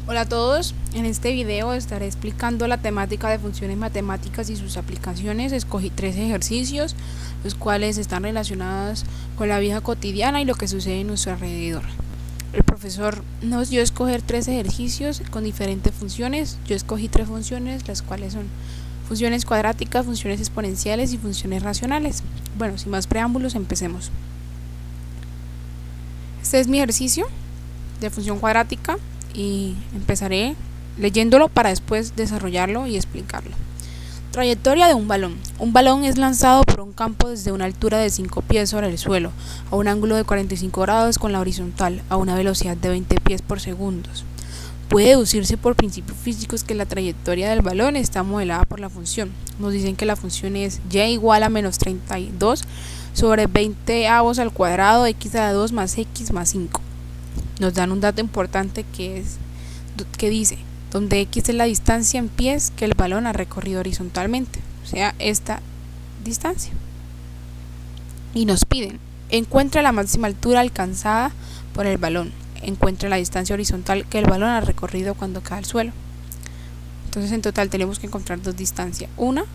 Hola a todos, en este video estaré explicando la temática de funciones matemáticas y sus aplicaciones. Escogí 3 ejercicios, los cuales están relacionados con la vida cotidiana y lo que sucede en nuestro alrededor. El profesor nos dio a escoger 3 ejercicios con diferentes funciones. Yo escogí 3 funciones, las cuales son funciones cuadráticas, funciones exponenciales y funciones racionales. Bueno, sin más preámbulos, empecemos. Este es mi ejercicio de función cuadrática y empezaré leyéndolo para después desarrollarlo y explicarlo. Trayectoria de un balón. Un balón es lanzado por un campo desde una altura de 5 pies sobre el suelo, a un ángulo de 45 grados con la horizontal, a una velocidad de 20 pies por segundo. Puede deducirse por principios físicos que la trayectoria del balón está modelada por la función. Nos dicen que la función es y igual a menos 32 sobre 20 avos al cuadrado x a la 2 más x más 5. Nos dan un dato importante que dice donde x es la distancia en pies que el balón ha recorrido horizontalmente, o sea, esta distancia. Y nos piden, encuentra la máxima altura alcanzada por el balón, encuentra la distancia horizontal que el balón ha recorrido cuando cae al suelo. Entonces en total tenemos que encontrar 2 distancias, una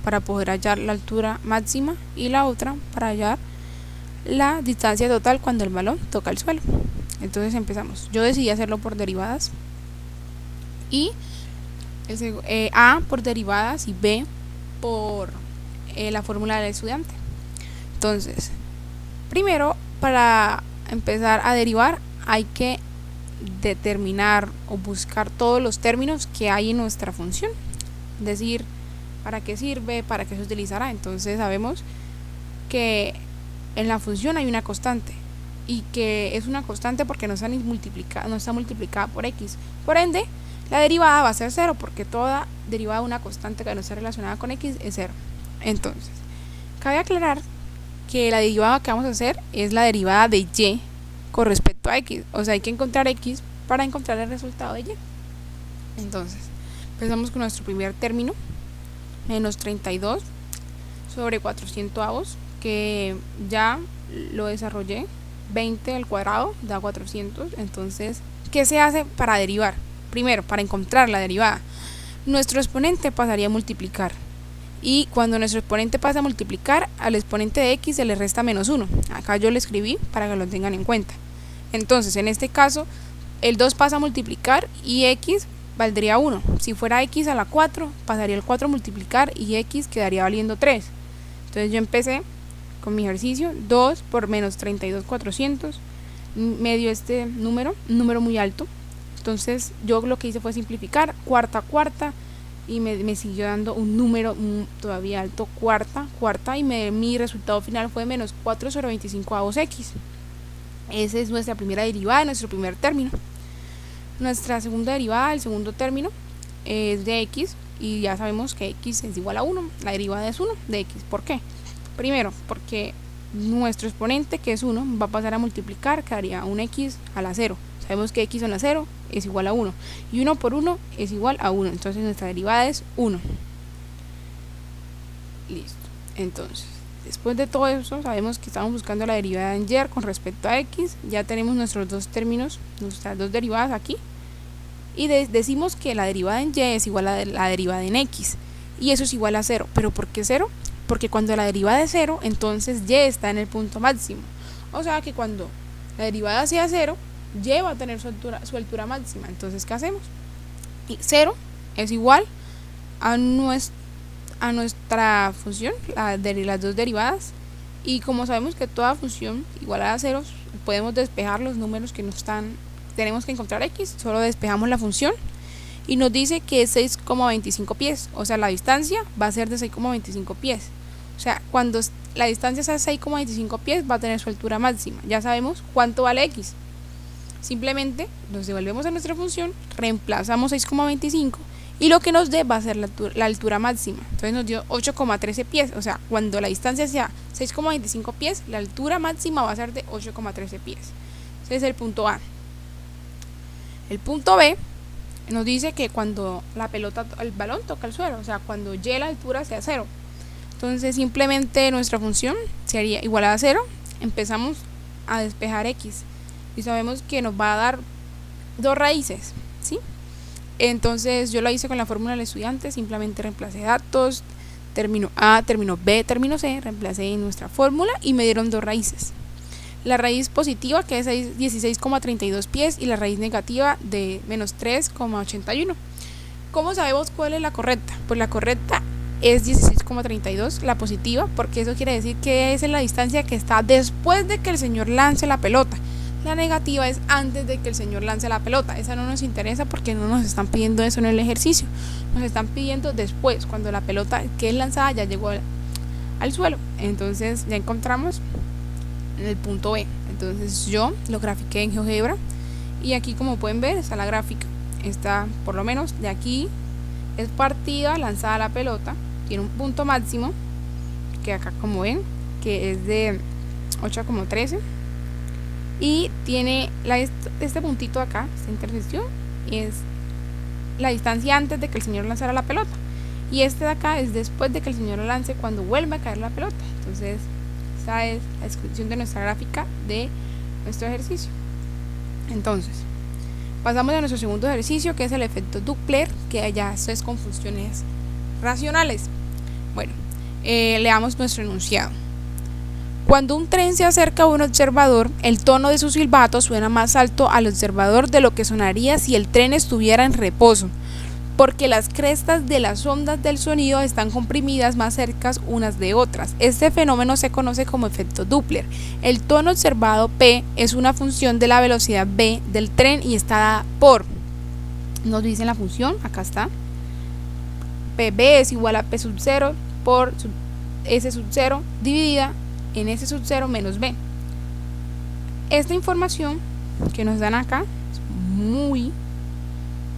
para poder hallar la altura máxima y la otra para hallar la distancia total cuando el balón toca el suelo. Entonces empezamos. Yo decidí hacerlo por derivadas y A por derivadas y B por la fórmula del estudiante. Entonces, primero, para empezar a derivar hay que determinar o buscar todos los términos que hay en nuestra función, es decir, para qué sirve, para qué se utilizará. Entonces sabemos que en la función hay una constante y que es una constante porque no está multiplicada por x. Por ende, la derivada va a ser 0 porque toda derivada de una constante que no está relacionada con x es 0. Entonces, cabe aclarar que la derivada que vamos a hacer es la derivada de y con respecto a x. O sea, hay que encontrar x para encontrar el resultado de y. Entonces, empezamos con nuestro primer término, menos 32 sobre 400 avos, que ya lo desarrollé. 20 al cuadrado da 400. Entonces, ¿qué se hace para derivar? Primero, para encontrar la derivada, nuestro exponente pasaría a multiplicar, y cuando nuestro exponente pasa a multiplicar, al exponente de x se le resta menos 1. Acá yo lo escribí para que lo tengan en cuenta. Entonces, en este caso, el 2 pasa a multiplicar y x valdría 1. Si fuera x a la 4, pasaría el 4 a multiplicar y x quedaría valiendo 3. Entonces yo empecé con mi ejercicio, 2 por menos 32, 400, medio este número, un número muy alto. Entonces yo lo que hice fue simplificar, cuarta, y me siguió dando un número todavía alto, cuarta, y mi resultado final fue menos 4 sobre 25 avos x. Esa es nuestra primera derivada, nuestro primer término. Nuestra segunda derivada, el segundo término, es de x, y ya sabemos que x es igual a 1, la derivada es 1 de x. ¿Por qué? Primero, porque nuestro exponente, que es 1, va a pasar a multiplicar, quedaría un x a la 0. Sabemos que x a la 0 es igual a 1, y 1 por 1 es igual a 1, entonces nuestra derivada es 1. Listo. Entonces, después de todo eso, sabemos que estamos buscando la derivada en y con respecto a x. Ya tenemos nuestros dos términos, nuestras dos derivadas aquí, y decimos que la derivada en y es igual a la derivada en x, y eso es igual a 0. ¿Pero por qué 0? Porque cuando la derivada es 0, entonces y está en el punto máximo. O sea que cuando la derivada sea 0, y va a tener su altura máxima. Entonces, ¿qué hacemos? Y 0 es igual a nuestra función, de las dos derivadas. Y como sabemos que toda función igual a 0, podemos despejar los números que tenemos que encontrar x. Solo despejamos la función y nos dice que es 6,25 pies. O sea, la distancia va a ser de 6,25 pies. O sea, cuando la distancia sea 6,25 pies, va a tener su altura máxima. Ya sabemos cuánto vale x. Simplemente nos devolvemos a nuestra función, reemplazamos 6,25 y lo que nos dé va a ser la altura máxima. Entonces nos dio 8,13 pies. O sea, cuando la distancia sea 6,25 pies, la altura máxima va a ser de 8,13 pies. Ese es el punto A. El punto B nos dice que cuando el balón toca el suelo, o sea, cuando y la altura sea 0. Entonces simplemente nuestra función sería igual a 0. Empezamos a despejar x y sabemos que nos va a dar dos raíces, ¿sí? Entonces yo lo hice con la fórmula del estudiante, simplemente reemplacé datos, término A, término B, término C, reemplacé en nuestra fórmula y me dieron dos raíces. La raíz positiva, que es 16,32 pies, y la raíz negativa de menos 3,81. ¿Cómo sabemos cuál es la correcta? Pues la correcta es 16,32, la positiva, porque eso quiere decir que es en la distancia que está después de que el señor lance la pelota. La negativa es antes de que el señor lance la pelota. Esa no nos interesa porque no nos están pidiendo eso en el ejercicio. Nos están pidiendo después, cuando la pelota que es lanzada ya llegó al suelo. Entonces ya encontramos en el punto B. Entonces yo lo grafiqué en GeoGebra y aquí, como pueden ver, está la gráfica. Está, por lo menos de aquí es partida, lanzada la pelota, tiene un punto máximo que acá, como ven, que es de 8,13, y tiene este puntito acá, esta intersección, es la distancia antes de que el señor lanzara la pelota, y este de acá es después de que el señor lo lance, cuando vuelve a caer la pelota. Entonces esa es la descripción de nuestra gráfica de nuestro ejercicio. Entonces pasamos a nuestro segundo ejercicio, que es el efecto Doppler, que ya es con funciones racionales. Bueno, leamos nuestro enunciado. Cuando un tren se acerca a un observador, el tono de su silbato suena más alto al observador de lo que sonaría si el tren estuviera en reposo, porque las crestas de las ondas del sonido están comprimidas más cerca unas de otras. Este fenómeno se conoce como efecto Doppler. El tono observado P es una función de la velocidad v del tren y está dada por, nos dice la función, acá está, PB es igual a P sub 0 por S sub 0 dividida en S sub 0 menos B. Esta información que nos dan acá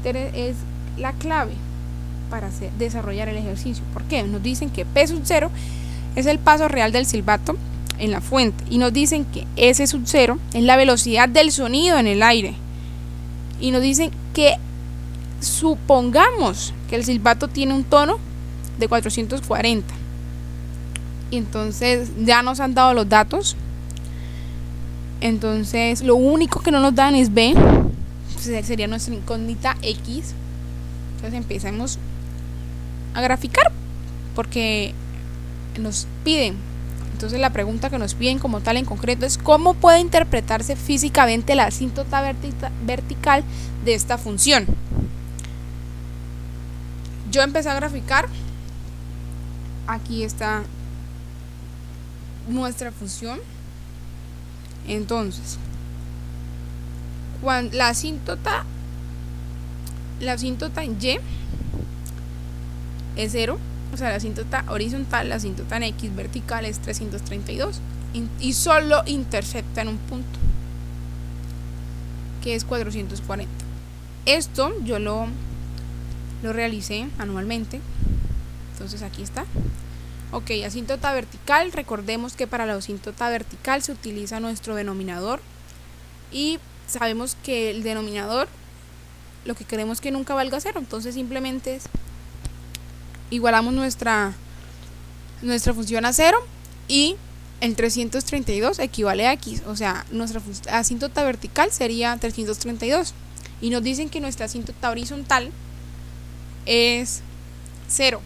es la clave para desarrollar el ejercicio. ¿Por qué? Nos dicen que P sub 0 es el paso real del silbato en la fuente, y nos dicen que S sub 0 es la velocidad del sonido en el aire, y nos dicen que supongamos que el silbato tiene un tono de 440. Y entonces ya nos han dado los datos. Entonces lo único que no nos dan es B, sería nuestra incógnita X. Entonces empezamos a graficar porque nos piden. Entonces la pregunta que nos piden como tal en concreto es: ¿cómo puede interpretarse físicamente la asíntota vertical de esta función? Yo empecé a graficar. Aquí está nuestra función. Entonces, cuando la asíntota en Y es 0, o sea, la asíntota horizontal, la asíntota en X vertical es 332 y solo intercepta en un punto, que es 440. Esto yo lo realicé manualmente. Entonces aquí está. Ok, asíntota vertical. Recordemos que para la asíntota vertical se utiliza nuestro denominador, y sabemos que el denominador lo que queremos que nunca valga 0. Entonces simplemente igualamos nuestra función a 0, y el 332 equivale a X. O sea, nuestra asíntota vertical sería 332. Y nos dicen que nuestra asíntota horizontal es 0.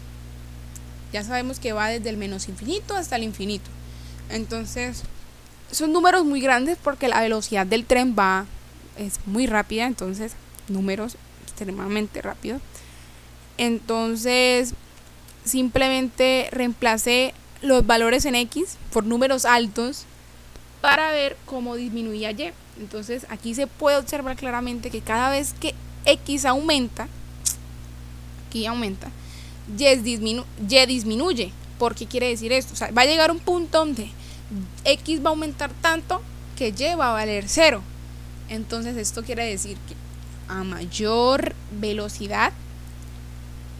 Ya sabemos que va desde el menos infinito hasta el infinito. Entonces son números muy grandes porque la velocidad del tren es muy rápida. Entonces números extremadamente rápidos. Entonces simplemente reemplacé los valores en X por números altos para ver cómo disminuía Y. Entonces aquí se puede observar claramente que cada vez que X aumenta, aquí aumenta, Y disminuye. ¿Por qué quiere decir esto? O sea, va a llegar un punto donde X va a aumentar tanto que Y va a valer 0. Entonces esto quiere decir que a mayor velocidad,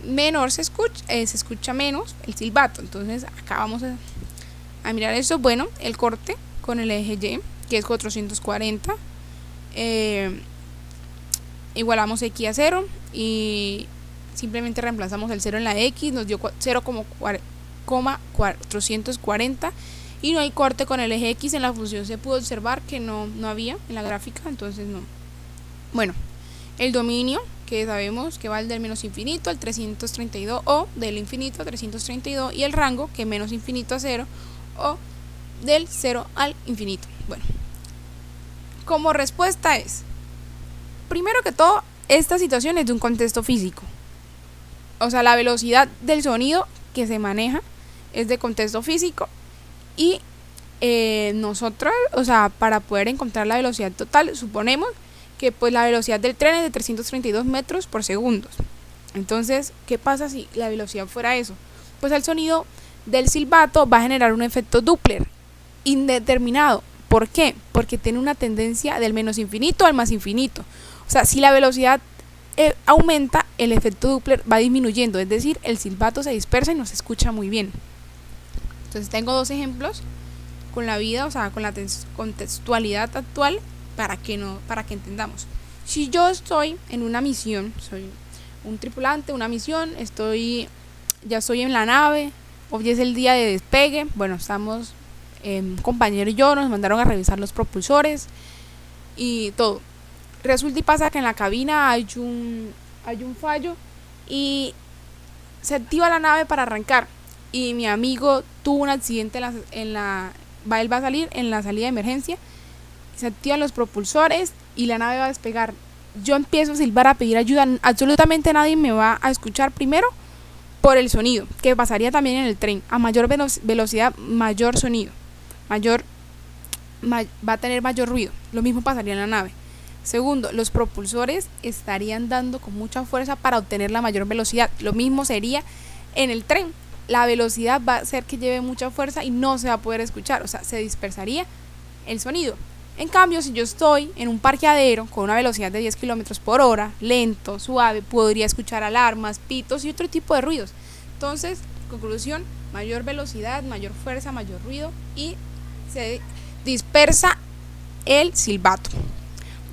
menor se escucha menos el silbato. Entonces acá vamos a mirar esto. Bueno, el corte con el eje Y, que es 440, igualamos X a 0 y simplemente reemplazamos el 0 en la X, nos dio 0,440, y no hay corte con el eje X. En la función se pudo observar que no había en la gráfica, entonces no. Bueno, el dominio, que que sabemos que va del menos infinito al 332 o del infinito a 332, y el rango que menos infinito a 0 o del 0 al infinito. Bueno, como respuesta es, primero que todo, esta situación es de un contexto físico. O sea, la velocidad del sonido que se maneja es de contexto físico, y nosotros, o sea, para poder encontrar la velocidad total, suponemos que pues la velocidad del tren es de 332 metros por segundo. Entonces, ¿qué pasa si la velocidad fuera eso? Pues el sonido del silbato va a generar un efecto Doppler indeterminado. ¿Por qué? Porque tiene una tendencia del menos infinito al más infinito. O sea, si la velocidad aumenta, el efecto Doppler va disminuyendo, es decir, el silbato se dispersa y no se escucha muy bien. Entonces tengo dos ejemplos con la vida, o sea, con la contextualidad actual, para que entendamos. Si yo estoy en una misión, soy un tripulante, una misión, ya estoy en la nave, hoy es el día de despegue, bueno, estamos, un compañero y yo nos mandaron a revisar los propulsores y todo. Resulta y pasa que en la cabina hay un fallo y se activa la nave para arrancar, y mi amigo tuvo un accidente él va a salir en la salida de emergencia, se activan los propulsores y la nave va a despegar. Yo empiezo a silbar, a pedir ayuda, absolutamente nadie me va a escuchar, primero por el sonido, que pasaría también en el tren. A mayor velocidad, mayor sonido, va a tener mayor ruido. Lo mismo pasaría en la nave. Segundo, los propulsores estarían dando con mucha fuerza para obtener la mayor velocidad. Lo mismo sería en el tren. La velocidad va a hacer que lleve mucha fuerza y no se va a poder escuchar, o sea, se dispersaría el sonido. En cambio, si yo estoy en un parqueadero con una velocidad de 10 km por hora, lento, suave, podría escuchar alarmas, pitos y otro tipo de ruidos. Entonces, conclusión, mayor velocidad, mayor fuerza, mayor ruido, y se dispersa el silbato.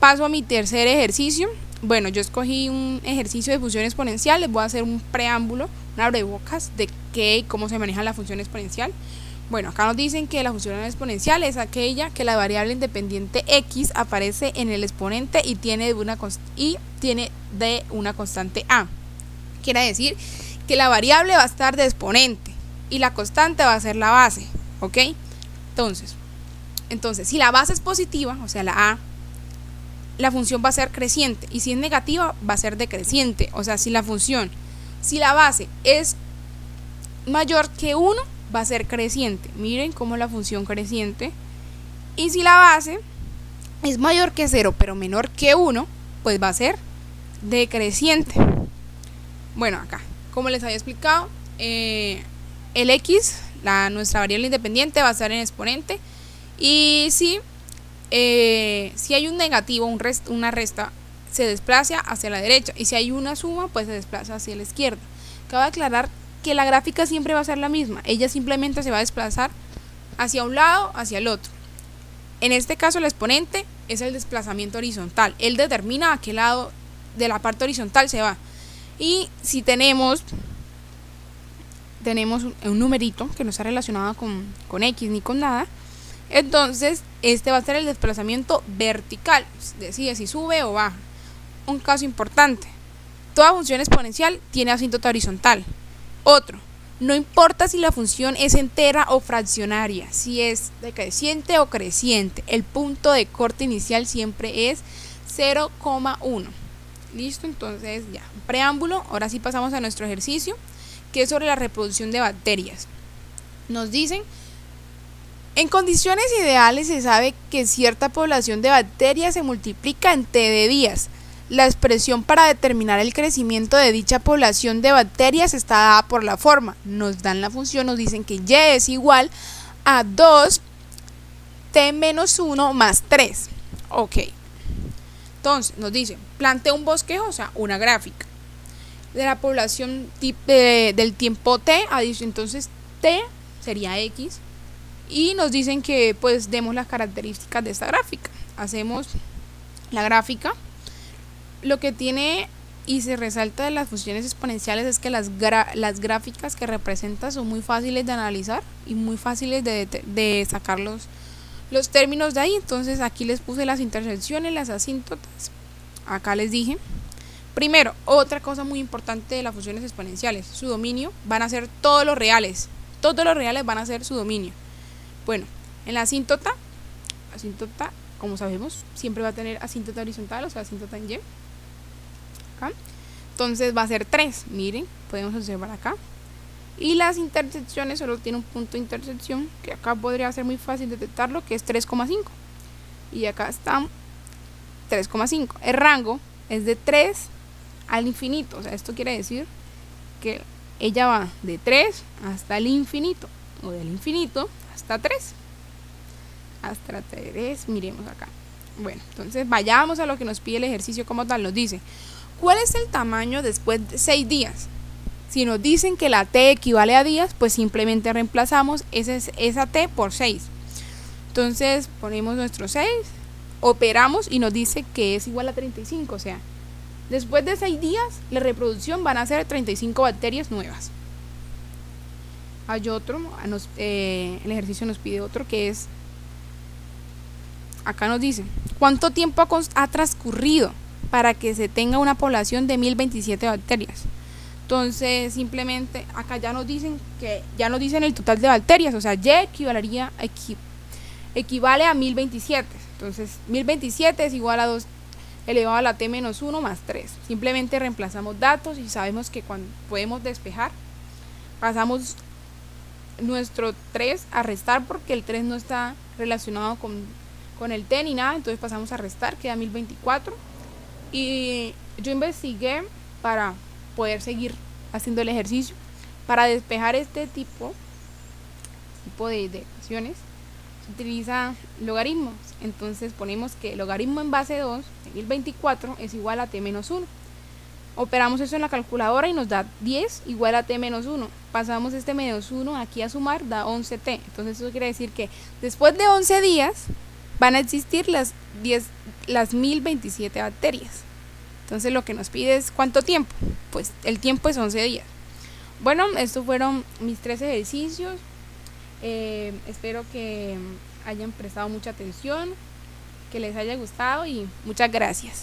Paso a mi tercer ejercicio. Bueno, yo escogí un ejercicio de función exponencial. Les voy a hacer un preámbulo, un abrebocas de qué y cómo se maneja la función exponencial. Bueno, acá nos dicen que la función exponencial es aquella que la variable independiente x aparece en el exponente y tiene de una constante a. Quiere decir que la variable va a estar de exponente y la constante va a ser la base, ¿ok? Entonces, si la base es positiva, o sea, la a, la función va a ser creciente, y si es negativa, va a ser decreciente. O sea, si la base es mayor que 1, va a ser creciente. Miren cómo la función creciente. Y si la base es mayor que 0 pero menor que 1, pues va a ser decreciente. Bueno, acá, como les había explicado, el x, nuestra variable independiente, va a estar en exponente, y si hay un negativo, una resta, se desplaza hacia la derecha, y si hay una suma, pues se desplaza hacia la izquierda. Cabe aclarar que la gráfica siempre va a ser la misma, ella simplemente se va a desplazar hacia un lado, hacia el otro. En este caso, el exponente es el desplazamiento horizontal, él determina a qué lado de la parte horizontal se va. Y si tenemos un numerito que no está relacionado con x ni con nada, entonces este va a ser el desplazamiento vertical, decide si sube o baja. Un caso importante: toda función exponencial tiene asíntota horizontal. Otro, no importa si la función es entera o fraccionaria, si es decreciente o creciente, el punto de corte inicial siempre es 0,1. Listo, entonces ya, preámbulo. Ahora sí pasamos a nuestro ejercicio, que es sobre la reproducción de bacterias. Nos dicen: en condiciones ideales se sabe que cierta población de bacterias se multiplica en t de días. La expresión para determinar el crecimiento de dicha población de bacterias está dada por la forma. Nos dan la función, nos dicen que y es igual a 2t menos 1 más 3. Ok. Entonces nos dice, plantea un bosquejo, o sea, una gráfica de la población del tiempo t, entonces t sería x, y nos dicen que pues demos las características de esta gráfica. Hacemos la gráfica. Lo que tiene y se resalta de las funciones exponenciales es que las gráficas que representa son muy fáciles de analizar y muy fáciles de sacar los términos de ahí. Entonces aquí les puse las intersecciones, las asíntotas, acá les dije. Primero, otra cosa muy importante de las funciones exponenciales, su dominio van a ser todos los reales van a ser su dominio. Bueno, en la asíntota, como sabemos, siempre va a tener asíntota horizontal, o sea, asíntota en Y. Acá. Entonces va a ser 3, miren, podemos observar acá. Y las intersecciones solo tiene un punto de intersección, que acá podría ser muy fácil detectarlo, que es 3,5. Y acá está 3,5. El rango es de 3 al infinito, o sea, esto quiere decir que ella va de 3 hasta el infinito, o del infinito hasta 3. Hasta 3, miremos acá. Bueno, entonces vayamos a lo que nos pide el ejercicio como tal. Nos dice, ¿cuál es el tamaño después de 6 días? Si nos dicen que la t equivale a días, pues simplemente reemplazamos esa t por 6. Entonces ponemos nuestro 6, operamos y nos dice que es igual a 35, o sea, después de 6 días la reproducción van a ser 35 bacterias nuevas. Hay otro, el ejercicio nos pide otro que es, acá nos dice, ¿cuánto tiempo ha transcurrido para que se tenga una población de 1027 bacterias? Entonces simplemente acá ya nos dicen el total de bacterias, o sea, Y equivale a 1027. Entonces 1027 es igual a 2 elevado a la t menos 1 más 3. Simplemente reemplazamos datos y sabemos que cuando podemos despejar, pasamos nuestro 3 a restar porque el 3 no está relacionado con el t ni nada, entonces pasamos a restar, queda 1024. Y yo investigué para poder seguir haciendo el ejercicio. Para despejar este tipo de ecuaciones se utiliza logaritmos. Entonces ponemos que el logaritmo en base 2 de 1024 es igual a t menos 1. Operamos eso en la calculadora y nos da 10 igual a t menos 1. Pasamos este menos 1 aquí a sumar, da 11t. Entonces eso quiere decir que después de 11 días van a existir las 1027 bacterias. Entonces lo que nos pide es ¿cuánto tiempo? Pues el tiempo es 11 días. Bueno, estos fueron mis 3 ejercicios. Espero que hayan prestado mucha atención, que les haya gustado y muchas gracias.